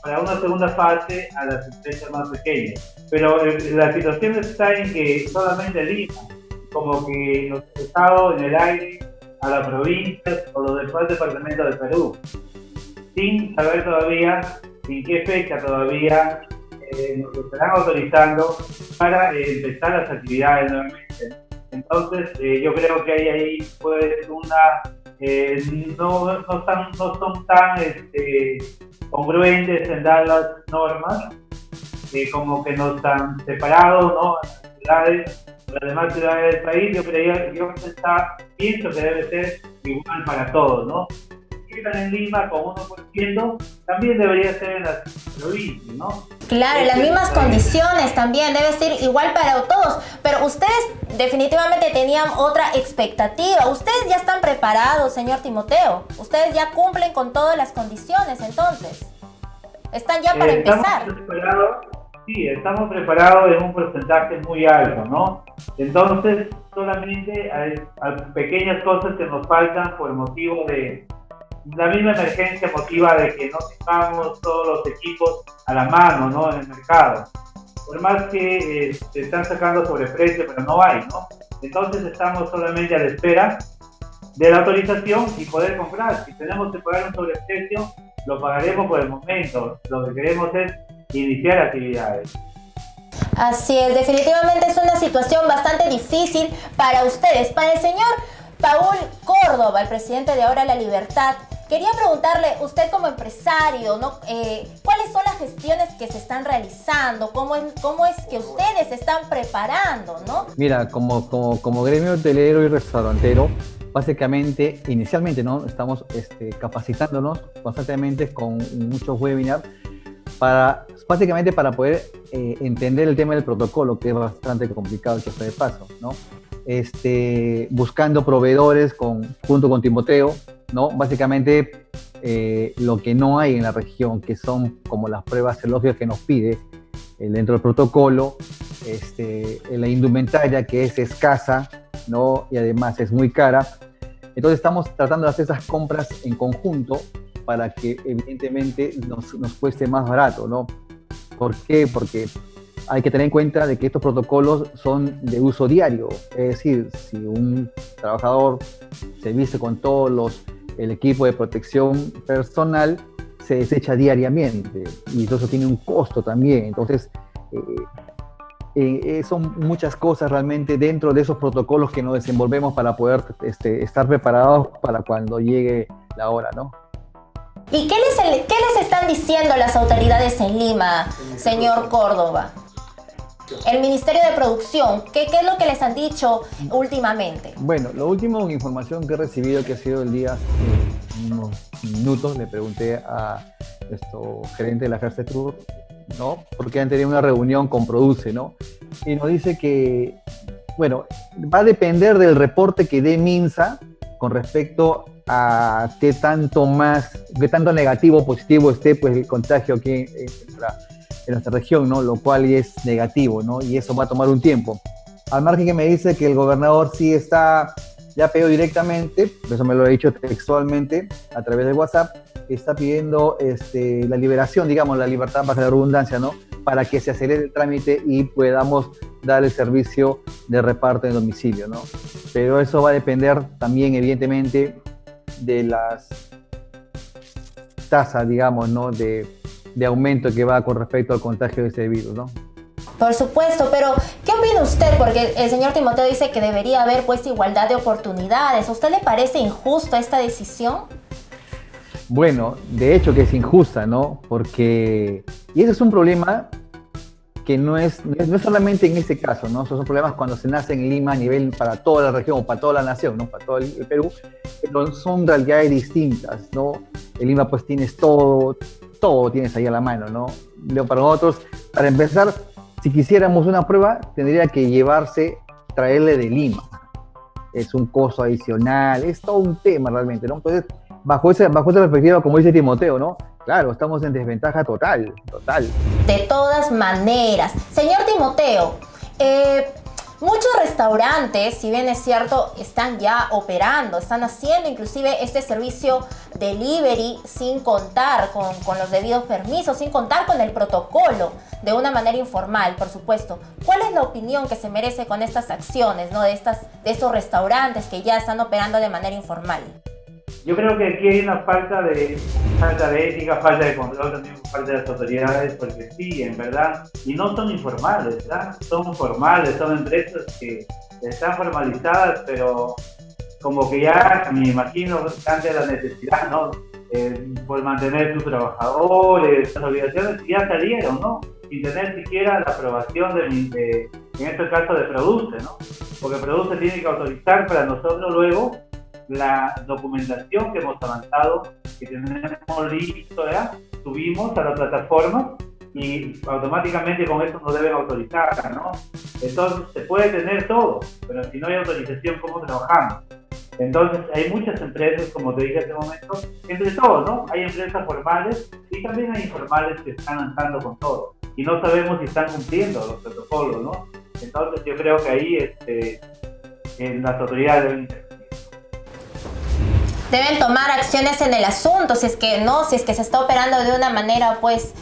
para una segunda fase a las empresas más pequeñas. Pero la situación está en que solamente Lima, como que nos ha dejado en el aire a las provincias o los demás departamentos de Perú, sin saber todavía en qué fecha todavía nos estarán autorizando para empezar las actividades nuevamente. Entonces yo creo que hay ahí pues no son tan congruentes en dar las normas, como que no están separados, ¿no?, las demás ciudades del país. Yo pienso que debe ser igual para todos, ¿no? Si están en Lima con 1%, también debería ser en las provincias, ¿no? Claro, las mismas condiciones también, debe ser igual para todos. Pero ustedes definitivamente tenían otra expectativa. Ustedes ya están preparados, señor Timoteo. Ustedes ya cumplen con todas las condiciones, entonces. Están ya para empezar. Sí, estamos preparados en un porcentaje muy alto, ¿no? Entonces, solamente hay pequeñas cosas que nos faltan por motivo de la misma emergencia, motiva de que no tengamos todos los equipos a la mano, ¿no?, en el mercado. Por más que se están sacando sobreprecio, pero no hay, ¿no? Entonces estamos solamente a la espera de la autorización y poder comprar. Si tenemos que pagar un sobreprecio, lo pagaremos por el momento. Lo que queremos es iniciar actividades. Así es, definitivamente es una situación bastante difícil para ustedes. Para el señor Paul Córdoba, el presidente de Ahora la Libertad, quería preguntarle, usted como empresario, ¿no?, ¿cuáles son las gestiones que se están realizando? ¿Cómo es que ustedes se están preparando, no? Mira, como gremio hotelero y restaurantero, básicamente, inicialmente, ¿no?, estamos capacitándonos constantemente con muchos webinars básicamente para poder entender el tema del protocolo, que es bastante complicado, que está de paso, ¿no? Buscando proveedores junto con Timoteo, ¿no? Básicamente lo que no hay en la región, que son como las pruebas serológicas que nos pide dentro del protocolo, la indumentaria, que es escasa, ¿no?, y además es muy cara. Entonces estamos tratando de hacer esas compras en conjunto para que evidentemente nos cueste más barato, ¿no? ¿Por qué? Porque hay que tener en cuenta de que estos protocolos son de uso diario. Es decir, si un trabajador se viste con el equipo de protección personal, se desecha diariamente y eso tiene un costo también. Entonces, son muchas cosas realmente dentro de esos protocolos que nos desenvolvemos para poder estar preparados para cuando llegue la hora, ¿no? ¿Y qué les están diciendo las autoridades en Lima, señor Córdoba? El Ministerio de Producción, ¿qué es lo que les han dicho últimamente? Bueno, lo último, información que he recibido, que ha sido el día, unos minutos, le pregunté a nuestro gerente de la Gersetur, ¿no? Porque han tenido una reunión con Produce, ¿no? Y nos dice que, bueno, va a depender del reporte que dé MINSA con respecto a qué tanto negativo o positivo esté pues el contagio aquí en nuestra región, ¿no? Lo cual es negativo, ¿no? Y eso va a tomar un tiempo. Al margen que me dice que el gobernador sí ya pedido directamente, eso me lo he dicho textualmente a través de WhatsApp, está pidiendo la liberación, digamos, la libertad bajo la redundancia, ¿no? Para que se acelere el trámite y podamos dar el servicio de reparto en domicilio, ¿no? Pero eso va a depender también, evidentemente, de las tasas, digamos, ¿no? de aumento que va con respecto al contagio de este virus, ¿no? Por supuesto, pero ¿qué opina usted? Porque el señor Timoteo dice que debería haber pues igualdad de oportunidades. ¿A usted le parece injusta esta decisión? Bueno, de hecho que es injusta, ¿no? Porque, y ese es un problema que no es solamente en este caso, ¿no? Esos son problemas cuando se nace en Lima a nivel para toda la región o para toda la nación, ¿no? Para todo el Perú, pero son realidades distintas, ¿no? En Lima pues tienes todo tienes ahí a la mano, ¿no? Para nosotros, para empezar, si quisiéramos una prueba, tendría que traerle de Lima. Es un costo adicional, es todo un tema realmente, ¿no? Entonces, bajo esa perspectiva, como dice Timoteo, ¿no? Claro, estamos en desventaja total. De todas maneras, señor Timoteo, muchos restaurantes, si bien es cierto, están ya operando, están haciendo inclusive este servicio delivery sin contar con los debidos permisos, sin contar con el protocolo, de una manera informal, por supuesto. ¿Cuál es la opinión que se merece con estas acciones, ¿no? de estos restaurantes que ya están operando de manera informal? Yo creo que aquí hay una falta de ética, falta de control también por parte de las autoridades, porque sí, en verdad, y no son informales, ¿verdad? Son formales, son empresas que están formalizadas, pero como que ya, me imagino, ante la necesidad, ¿no? Por mantener sus trabajadores, las obligaciones ya salieron, ¿no? Sin tener siquiera la aprobación en este caso de Produce, ¿no? Porque Produce tiene que autorizar para nosotros luego la documentación que hemos avanzado, que tenemos listo, ¿ya? Subimos a la plataforma y automáticamente con eso nos deben autorizar, ¿no? Entonces se puede tener todo, pero si no hay autorización, ¿cómo trabajamos? Entonces hay muchas empresas, como te dije hace un momento, entre todos, ¿no? Hay empresas formales y también hay informales que están lanzando con todo y no sabemos si están cumpliendo los protocolos, ¿no? Entonces yo creo que ahí las autoridades deben intervenir. Deben tomar acciones en el asunto, si es que se está operando de una manera pues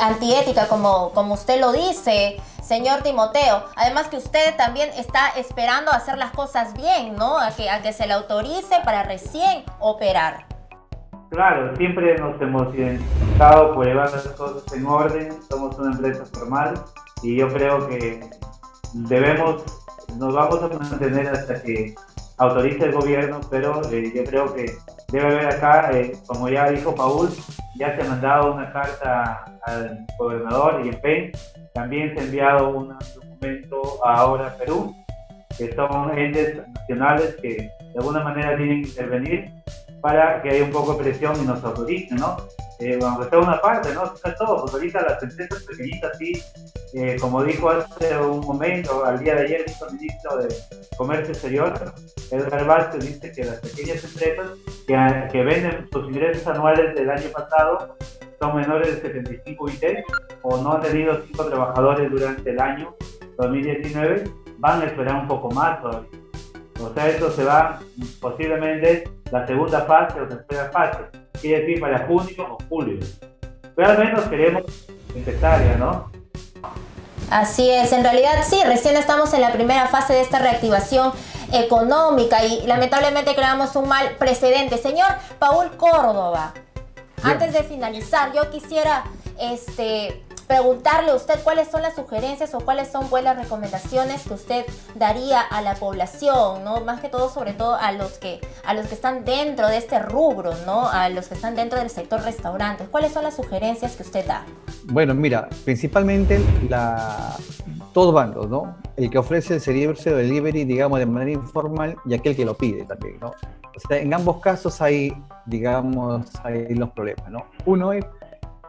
antiética, como usted lo dice, señor Timoteo. Además que usted también está esperando hacer las cosas bien, ¿no? A que se le autorice para recién operar. Claro, siempre nos hemos identificado por llevar las cosas en orden, somos una empresa formal y yo creo que nos vamos a mantener hasta que autorice el gobierno, pero yo creo que debe haber acá, como ya dijo Paul, ya se ha mandado una carta al gobernador y en PEN también se ha enviado un documento ahora a Perú, que son entes nacionales que de alguna manera tienen que intervenir para que haya un poco de presión y nos autoricen, ¿no? Aunque sea una parte, ¿no? No es todo, porque ahorita las empresas pequeñitas sí, como dijo hace un momento, al día de ayer dijo el ministro de Comercio Exterior, Edgar Vázquez, dice que las pequeñas empresas que venden sus ingresos anuales del año pasado son menores de 75 IT o no han tenido 5 trabajadores durante el año 2019, van a esperar un poco más todavía. O sea, esto se va posiblemente la segunda fase o tercera fase, quiere decir para junio o julio. Pero al menos queremos empezar ya, ¿no? Así es, en realidad sí, recién estamos en la primera fase de esta reactivación económica y lamentablemente creamos un mal precedente. Señor Paul Córdoba, antes de finalizar, yo quisiera preguntarle a usted cuáles son las sugerencias o cuáles son buenas recomendaciones que usted daría a la población, ¿no? Más que todo, sobre todo a los que están dentro de este rubro, ¿no? A los que están dentro del sector restaurantes. ¿Cuáles son las sugerencias que usted da? Bueno, mira, principalmente todos bandos, ¿no? El que ofrece el servicio de delivery, digamos, de manera informal y aquel que lo pide también, ¿no? O sea, en ambos casos hay los problemas, ¿no? Uno es,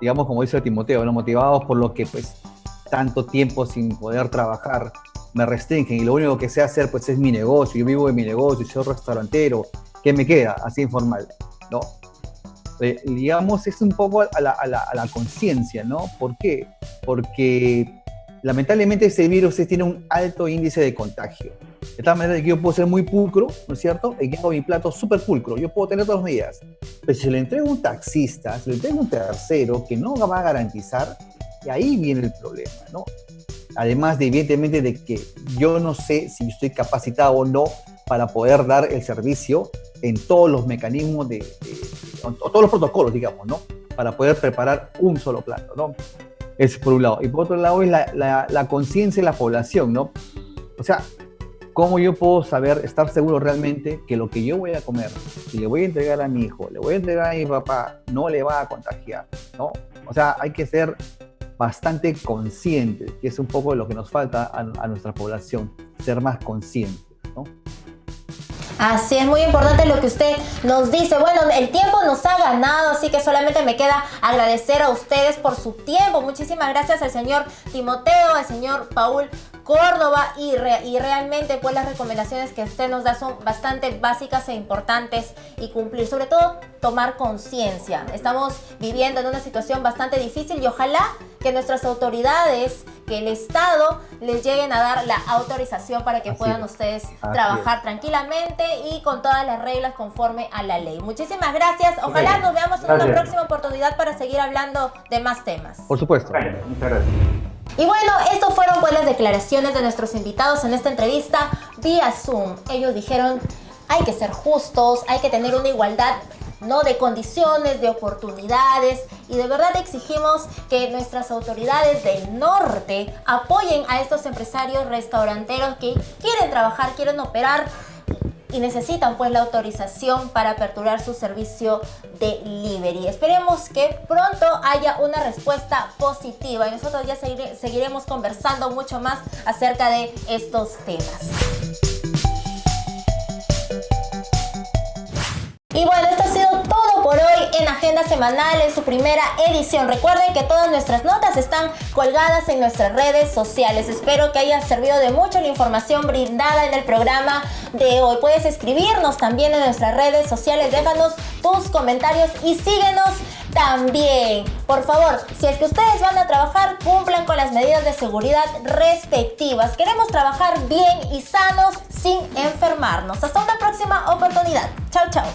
digamos, como dice Timoteo, ¿no? Motivados por lo que, pues, tanto tiempo sin poder trabajar me restringen y lo único que sé hacer, pues, es mi negocio. Yo vivo de mi negocio, soy restaurantero. ¿Qué me queda? Así informal, ¿no? Digamos, es un poco a la conciencia, ¿no? ¿Por qué? Porque lamentablemente este virus tiene un alto índice de contagio. De tal manera que yo puedo ser muy pulcro, ¿no es cierto? Y que hago mi plato súper pulcro, yo puedo tener todas las medidas. Pero si le entrego a un taxista, si le entrego a un tercero que no va a garantizar, y ahí viene el problema, ¿no? Además de, evidentemente, de que yo no sé si estoy capacitado o no para poder dar el servicio en todos los mecanismos o todos los protocolos, digamos, ¿no? Para poder preparar un solo plato, ¿no? Eso por un lado. Y por otro lado es la conciencia de la población, ¿no? O sea, ¿cómo yo puedo estar seguro realmente que lo que yo voy a comer, si le voy a entregar a mi hijo, le voy a entregar a mi papá, no le va a contagiar, ¿no? O sea, hay que ser bastante conscientes, que es un poco lo que nos falta a nuestra población, ser más conscientes, ¿no? Así es, muy importante lo que usted nos dice. Bueno, el tiempo nos ha ganado, así que solamente me queda agradecer a ustedes por su tiempo. Muchísimas gracias al señor Timoteo, al señor Paul Córdoba y realmente pues las recomendaciones que usted nos da son bastante básicas e importantes y cumplir, sobre todo tomar conciencia. Estamos viviendo en una situación bastante difícil y ojalá que nuestras autoridades, que el Estado les lleguen a dar la autorización para que puedan ustedes trabajar tranquilamente y con todas las reglas conforme a la ley. Muchísimas gracias. Ojalá nos veamos en una próxima oportunidad para seguir hablando de más temas. Por supuesto. Muchas gracias. Y bueno, estas fueron pues las declaraciones de nuestros invitados en esta entrevista vía Zoom. Ellos dijeron, hay que ser justos, hay que tener una igualdad, ¿no?, de condiciones, de oportunidades, y de verdad exigimos que nuestras autoridades del norte apoyen a estos empresarios restauranteros que quieren trabajar, quieren operar y necesitan pues la autorización para aperturar su servicio de delivery. Esperemos que pronto haya una respuesta positiva y nosotros ya seguiremos conversando mucho más acerca de estos temas. Y bueno, esto ha sido todo por hoy en Agenda Semanal en su primera edición. Recuerden que todas nuestras notas están colgadas en nuestras redes sociales. Espero que haya servido de mucho la información brindada en el programa de hoy. Puedes escribirnos también en nuestras redes sociales. Déjanos tus comentarios y síguenos también. Por favor, si es que ustedes van a trabajar, cumplan con las medidas de seguridad respectivas. Queremos trabajar bien y sanos sin enfermarnos. Hasta una próxima oportunidad. Chao, chao.